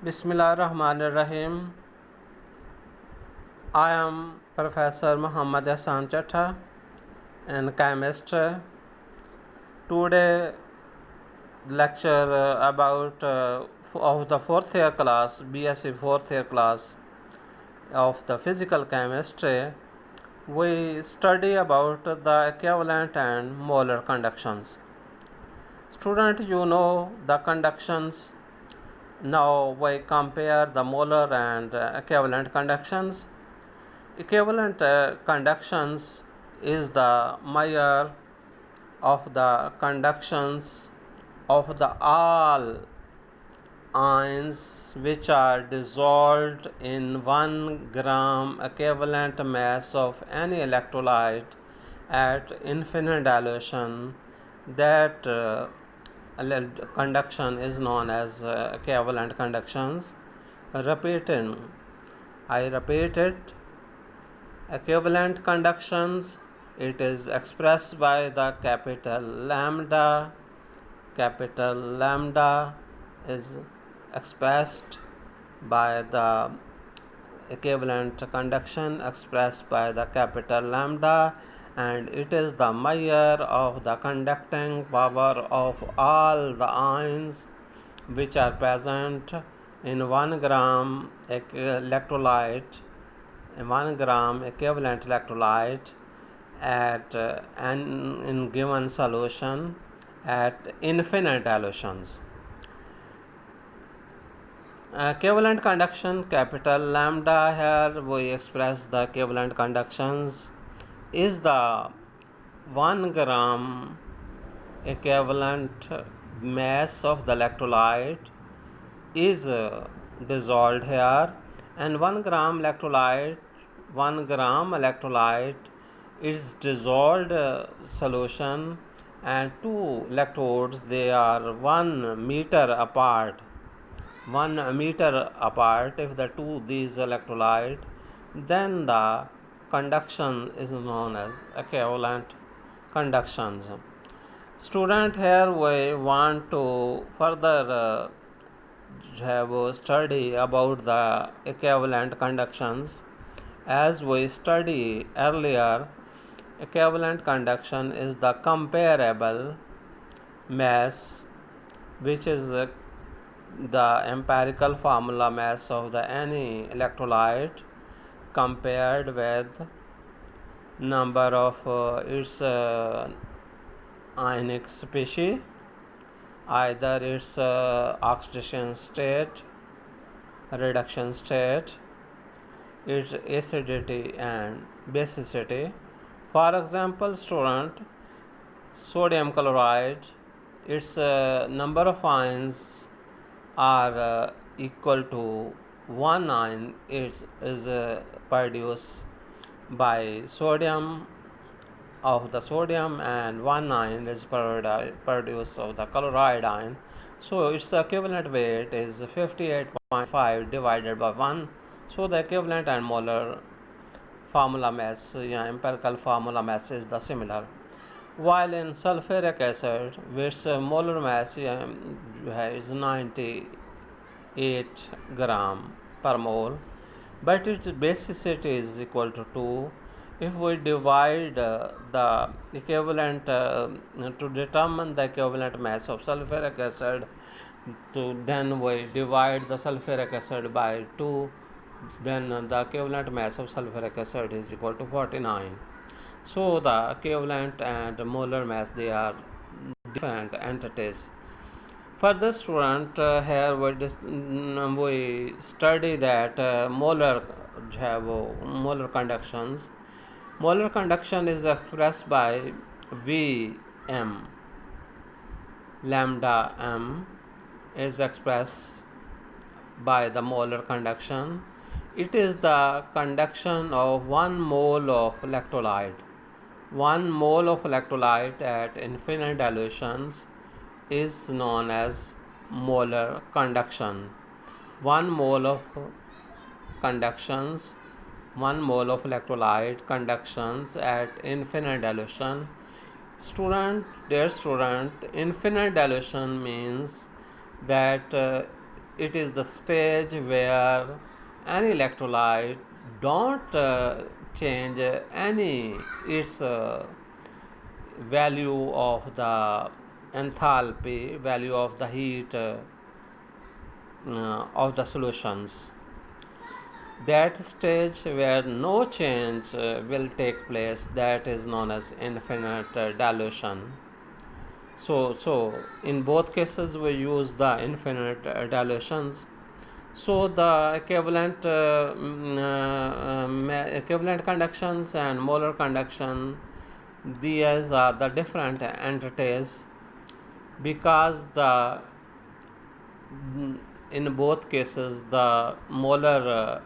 Bismillahirrahmanirrahim. I am Professor Muhammad Hassan Chattha, and chemist. Today lecture about of the fourth year class, BSc fourth year class of the physical chemistry. We study about the equivalent and molar conductions. Student, you know the conductions. Now we compare the molar and equivalent conductions. Equivalent conductions is the measure of the conductions of the all ions which are dissolved in 1 gram equivalent mass of any electrolyte at infinite dilution. That conduction is known as equivalent conductions. Repeating, I repeat it. Equivalent conductions, it is expressed by the capital lambda. Capital lambda is expressed by the equivalent conduction expressed by the capital lambda, and it is the measure of the conducting power of all the ions which are present in 1 gram electrolyte, 1 gram equivalent electrolyte at in given solution at infinite dilutions. Equivalent conduction, capital lambda, here we express the equivalent conductions is the 1 gram equivalent mass of the electrolyte is dissolved here, and 1 gram electrolyte is dissolved solution, and two electrodes, they are 1 meter apart. 1 meter apart. If the two these electrolyte, then the conduction is known as equivalent conductions. Student, here we want to further have a study about the equivalent conductions. As we study earlier, equivalent conduction is the comparable mass, which is the empirical formula mass of the any electrolyte compared with number of its ionic species, either its oxidation state, reduction state, its acidity and basicity. For example, student, sodium chloride, its number of ions are equal to 1 ion. It is produced by sodium of the sodium, and 1 ion is produced of the chloride ion. So its equivalent weight is 58.5 divided by 1. So the equivalent and molar formula mass, empirical formula mass is the similar. While in sulfuric acid, which molar mass is 98 gram per mole, but its basicity is equal to 2. If we divide the equivalent to determine the equivalent mass of sulfuric acid, then we divide the sulfuric acid by 2, then the equivalent mass of sulfuric acid is equal to 49. So the equivalent and molar mass, they are different entities. Further, student, here we study that molar conductions. Molar conduction is expressed by Vm. Lambda m is expressed by the molar conduction. It is the conduction of 1 mole of electrolyte. 1 mole of electrolyte at infinite dilutions is known as molar conduction. 1 mole of conductions, 1 mole of electrolyte conductions at infinite dilution. Dear student, infinite dilution means that it is the stage where any electrolyte don't change any its value of the enthalpy, value of the heat of the solutions. That stage where no change will take place, that is known as infinite dilution. So in both cases we use the infinite dilutions. So the equivalent conductions and molar conduction, these are the different entities, because in both cases the molar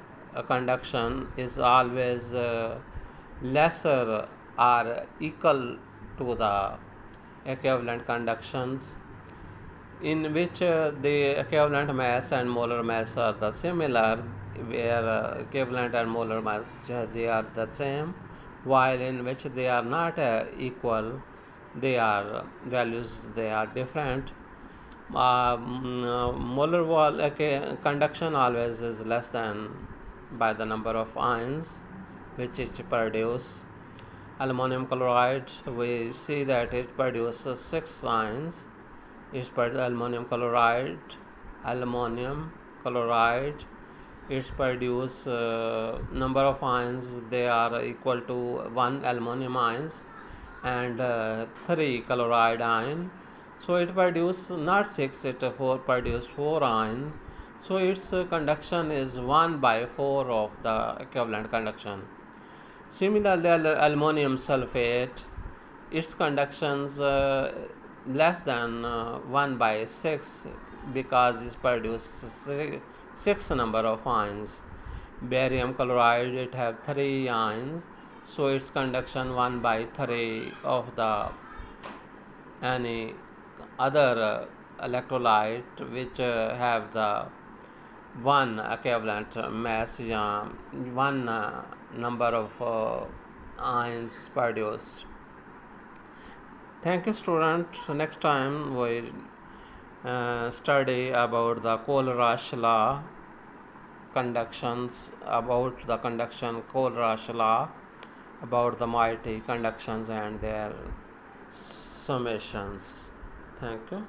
conduction is always lesser or equal to the equivalent conductions, in which the equivalent mass and molar mass are the similar, where equivalent and molar mass they are the same, while in which they are not equal, they are values they are different. Molar wall conduction always is less than by the number of ions which it produce. Aluminum chloride, we see that it produces 6 ions. It's aluminum chloride, it produce number of ions, they are equal to 1 aluminum ions and 3 chloride ion. So it produce not 6, it produce 4 ions. So its conduction is 1 by 4 of the equivalent conduction. Similarly, aluminum sulfate, its conductions less than 1 by 6, because it produces 6 number of ions. Barium chloride, it have 3 ions, so its conduction 1 by 3 of the any other electrolyte which have the one equivalent mass, one number of ions produced. Thank you, student. Next time we study about the Kohlrausch law, conductions, about the conduction Kohlrausch law, about the mighty conductions and their summations. Thank you.